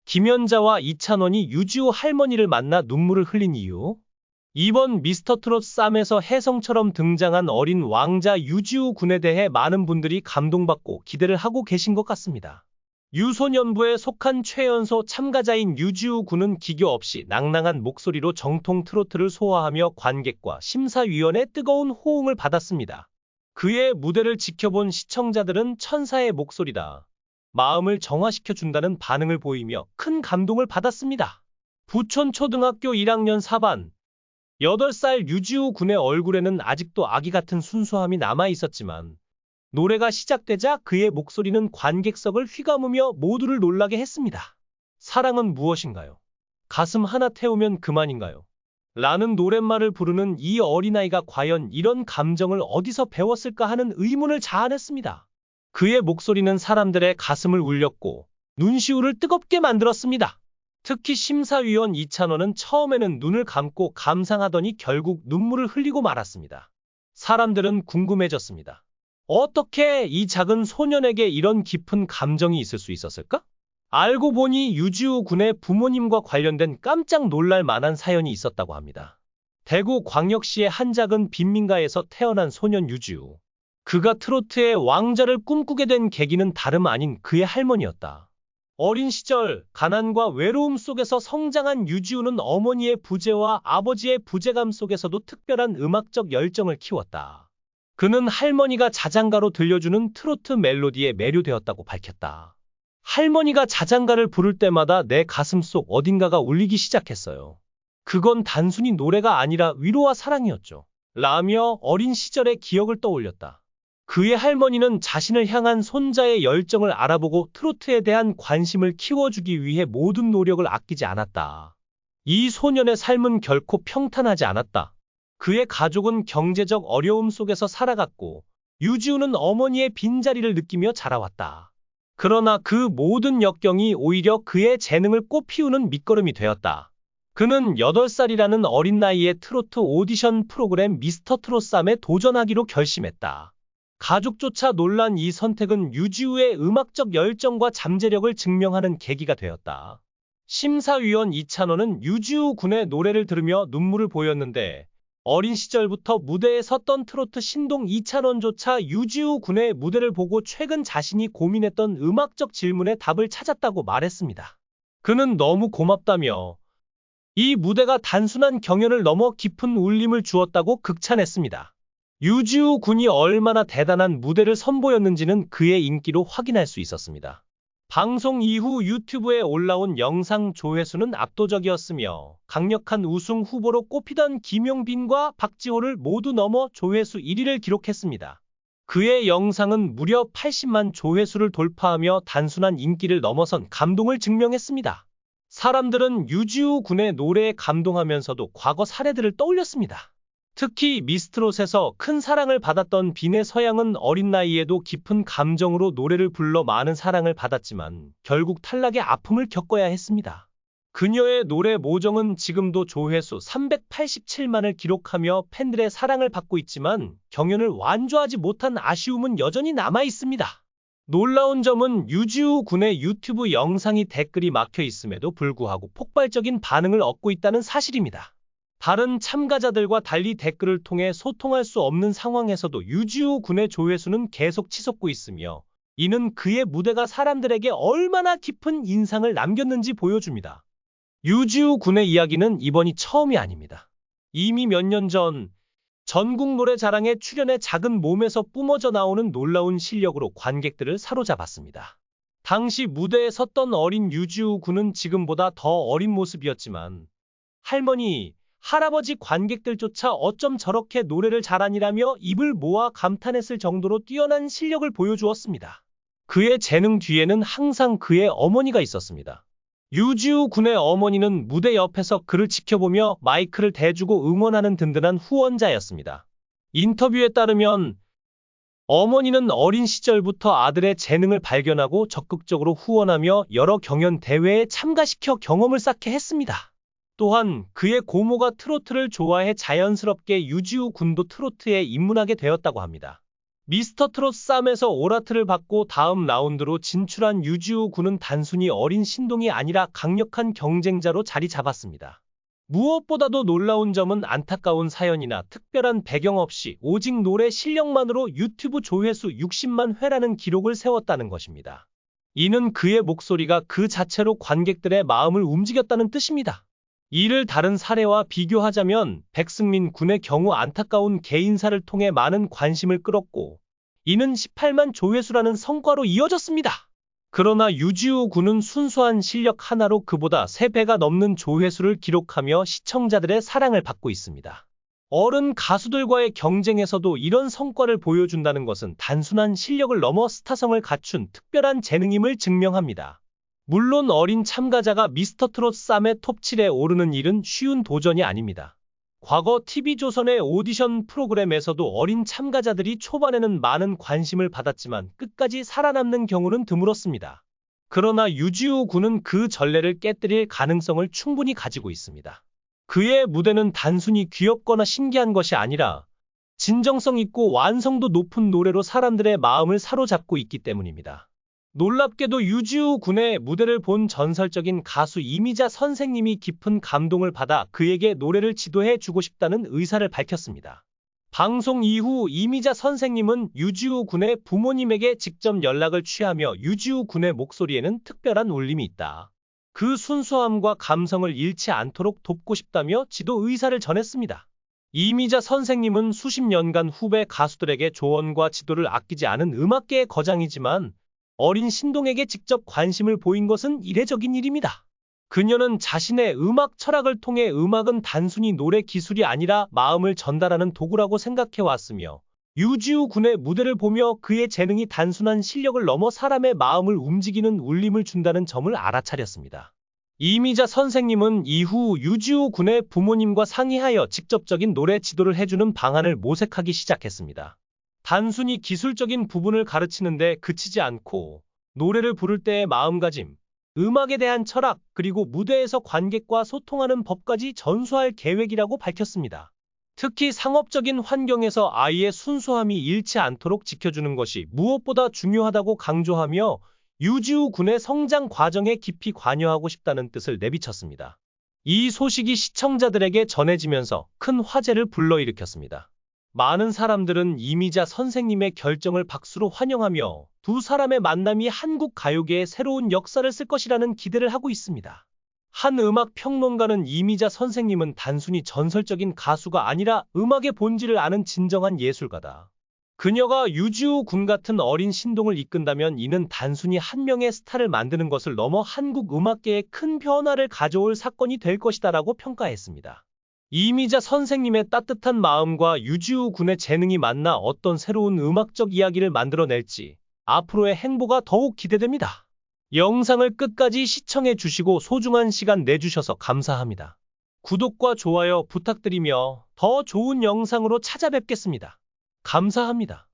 김연자와 이찬원이 유지우 할머니를 만나 눈물을 흘린 이유? 이번 미스터트롯 쌈에서 혜성처럼 등장한 어린 왕자 유지우 군에 대해 많은 분들이 감동받고 기대를 하고 계신 것 같습니다. 유소년부에 속한 최연소 참가자인 유지우 군은 기교 없이 낭낭한 목소리로 정통 트로트를 소화하며 관객과 심사위원의 뜨거운 호응을 받았습니다. 그의 무대를 지켜본 시청자들은 천사의 목소리다, 마음을 정화시켜준다는 반응을 보이며 큰 감동을 받았습니다. 부천초등학교 1학년 4반 8살 유지우 군의 얼굴에는 아직도 아기 같은 순수함이 남아있었지만 노래가 시작되자 그의 목소리는 관객석을 휘감으며 모두를 놀라게 했습니다. 사랑은 무엇인가요? 가슴 하나 태우면 그만인가요? 라는 노랫말을 부르는 이 어린아이가 과연 이런 감정을 어디서 배웠을까 하는 의문을 자아냈습니다. 그의 목소리는 사람들의 가슴을 울렸고 눈시울을 뜨겁게 만들었습니다. 특히 심사위원 이찬원은 처음에는 눈을 감고 감상하더니 결국 눈물을 흘리고 말았습니다. 사람들은 궁금해졌습니다. 어떻게 이 작은 소년에게 이런 깊은 감정이 있을 수 있었을까? 알고 보니 유지우 군의 부모님과 관련된 깜짝 놀랄 만한 사연이 있었다고 합니다. 대구 광역시의 한 작은 빈민가에서 태어난 소년 유지우. 그가 트로트의 왕자를 꿈꾸게 된 계기는 다름 아닌 그의 할머니였다. 어린 시절 가난과 외로움 속에서 성장한 유지우는 어머니의 부재와 아버지의 부재감 속에서도 특별한 음악적 열정을 키웠다. 그는 할머니가 자장가로 들려주는 트로트 멜로디에 매료되었다고 밝혔다. 할머니가 자장가를 부를 때마다 내 가슴속 어딘가가 울리기 시작했어요. 그건 단순히 노래가 아니라 위로와 사랑이었죠. 라며 어린 시절의 기억을 떠올렸다. 그의 할머니는 자신을 향한 손자의 열정을 알아보고 트로트에 대한 관심을 키워주기 위해 모든 노력을 아끼지 않았다. 이 소년의 삶은 결코 평탄하지 않았다. 그의 가족은 경제적 어려움 속에서 살아갔고 유지우는 어머니의 빈자리를 느끼며 자라왔다. 그러나 그 모든 역경이 오히려 그의 재능을 꽃피우는 밑거름이 되었다. 그는 8살이라는 어린 나이에 트로트 오디션 프로그램 미스터트롯3에 도전하기로 결심했다. 가족조차 놀란 이 선택은 유지우의 음악적 열정과 잠재력을 증명하는 계기가 되었다. 심사위원 이찬원은 유지우 군의 노래를 들으며 눈물을 보였는데 어린 시절부터 무대에 섰던 트로트 신동 이찬원조차 유지우 군의 무대를 보고 최근 자신이 고민했던 음악적 질문에 답을 찾았다고 말했습니다. 그는 너무 고맙다며 이 무대가 단순한 경연을 넘어 깊은 울림을 주었다고 극찬했습니다. 유지우 군이 얼마나 대단한 무대를 선보였는지는 그의 인기로 확인할 수 있었습니다. 방송 이후 유튜브에 올라온 영상 조회수는 압도적이었으며 강력한 우승 후보로 꼽히던 김용빈과 박지호를 모두 넘어 조회수 1위를 기록했습니다. 그의 영상은 무려 80만 조회수를 돌파하며 단순한 인기를 넘어선 감동을 증명했습니다. 사람들은 유지우 군의 노래에 감동하면서도 과거 사례들을 떠올렸습니다. 특히 미스트롯에서 큰 사랑을 받았던 빈의 서양은 어린 나이에도 깊은 감정으로 노래를 불러 많은 사랑을 받았지만 결국 탈락의 아픔을 겪어야 했습니다. 그녀의 노래 모정은 지금도 조회수 387만을 기록하며 팬들의 사랑을 받고 있지만 경연을 완주하지 못한 아쉬움은 여전히 남아 있습니다. 놀라운 점은 유지우 군의 유튜브 영상이 댓글이 막혀 있음에도 불구하고 폭발적인 반응을 얻고 있다는 사실입니다. 다른 참가자들과 달리 댓글을 통해 소통할 수 없는 상황에서도 유지우 군의 조회수는 계속 치솟고 있으며 이는 그의 무대가 사람들에게 얼마나 깊은 인상을 남겼는지 보여줍니다. 유지우 군의 이야기는 이번이 처음이 아닙니다. 이미 몇 년 전 전국 노래자랑에 출연해 작은 몸에서 뿜어져 나오는 놀라운 실력으로 관객들을 사로잡았습니다. 당시 무대에 섰던 어린 유지우 군은 지금보다 더 어린 모습이었지만 할머니, 할아버지 관객들조차 어쩜 저렇게 노래를 잘하니라며 입을 모아 감탄했을 정도로 뛰어난 실력을 보여주었습니다. 그의 재능 뒤에는 항상 그의 어머니가 있었습니다. 유지우 군의 어머니는 무대 옆에서 그를 지켜보며 마이크를 대주고 응원하는 든든한 후원자였습니다. 인터뷰에 따르면 어머니는 어린 시절부터 아들의 재능을 발견하고 적극적으로 후원하며 여러 경연 대회에 참가시켜 경험을 쌓게 했습니다. 또한 그의 고모가 트로트를 좋아해 자연스럽게 유지우 군도 트로트에 입문하게 되었다고 합니다. 미스터 트롯 쌈에서 오라트를 받고 다음 라운드로 진출한 유지우 군은 단순히 어린 신동이 아니라 강력한 경쟁자로 자리 잡았습니다. 무엇보다도 놀라운 점은 안타까운 사연이나 특별한 배경 없이 오직 노래 실력만으로 유튜브 조회수 60만 회라는 기록을 세웠다는 것입니다. 이는 그의 목소리가 그 자체로 관객들의 마음을 움직였다는 뜻입니다. 이를 다른 사례와 비교하자면 백승민 군의 경우 안타까운 개인사를 통해 많은 관심을 끌었고 이는 18만 조회수라는 성과로 이어졌습니다. 그러나 유지우 군은 순수한 실력 하나로 그보다 3배가 넘는 조회수를 기록하며 시청자들의 사랑을 받고 있습니다. 어른 가수들과의 경쟁에서도 이런 성과를 보여준다는 것은 단순한 실력을 넘어 스타성을 갖춘 특별한 재능임을 증명합니다. 물론 어린 참가자가 미스터 트롯 쌈의 톱7에 오르는 일은 쉬운 도전이 아닙니다. 과거 TV조선의 오디션 프로그램에서도 어린 참가자들이 초반에는 많은 관심을 받았지만 끝까지 살아남는 경우는 드물었습니다. 그러나 유지우 군은 그 전례를 깨뜨릴 가능성을 충분히 가지고 있습니다. 그의 무대는 단순히 귀엽거나 신기한 것이 아니라 진정성 있고 완성도 높은 노래로 사람들의 마음을 사로잡고 있기 때문입니다. 놀랍게도 유지우 군의 무대를 본 전설적인 가수 이미자 선생님이 깊은 감동을 받아 그에게 노래를 지도해 주고 싶다는 의사를 밝혔습니다. 방송 이후 이미자 선생님은 유지우 군의 부모님에게 직접 연락을 취하며 유지우 군의 목소리에는 특별한 울림이 있다. 그 순수함과 감성을 잃지 않도록 돕고 싶다며 지도 의사를 전했습니다. 이미자 선생님은 수십 년간 후배 가수들에게 조언과 지도를 아끼지 않은 음악계의 거장이지만 어린 신동에게 직접 관심을 보인 것은 이례적인 일입니다. 그녀는 자신의 음악 철학을 통해 음악은 단순히 노래 기술이 아니라 마음을 전달하는 도구라고 생각해왔으며 유지우 군의 무대를 보며 그의 재능이 단순한 실력을 넘어 사람의 마음을 움직이는 울림을 준다는 점을 알아차렸습니다. 이미자 선생님은 이후 유지우 군의 부모님과 상의하여 직접적인 노래 지도를 해주는 방안을 모색하기 시작했습니다. 단순히 기술적인 부분을 가르치는데 그치지 않고 노래를 부를 때의 마음가짐, 음악에 대한 철학, 그리고 무대에서 관객과 소통하는 법까지 전수할 계획이라고 밝혔습니다. 특히 상업적인 환경에서 아이의 순수함이 잃지 않도록 지켜주는 것이 무엇보다 중요하다고 강조하며 유지우 군의 성장 과정에 깊이 관여하고 싶다는 뜻을 내비쳤습니다. 이 소식이 시청자들에게 전해지면서 큰 화제를 불러일으켰습니다. 많은 사람들은 이미자 선생님의 결정을 박수로 환영하며 두 사람의 만남이 한국 가요계에 새로운 역사를 쓸 것이라는 기대를 하고 있습니다. 한 음악 평론가는 이미자 선생님은 단순히 전설적인 가수가 아니라 음악의 본질을 아는 진정한 예술가다. 그녀가 유지우 군 같은 어린 신동을 이끈다면 이는 단순히 한 명의 스타를 만드는 것을 넘어 한국 음악계에 큰 변화를 가져올 사건이 될 것이다라고 평가했습니다. 이미자 선생님의 따뜻한 마음과 유지우 군의 재능이 만나 어떤 새로운 음악적 이야기를 만들어낼지 앞으로의 행보가 더욱 기대됩니다. 영상을 끝까지 시청해 주시고 소중한 시간 내주셔서 감사합니다. 구독과 좋아요 부탁드리며 더 좋은 영상으로 찾아뵙겠습니다. 감사합니다.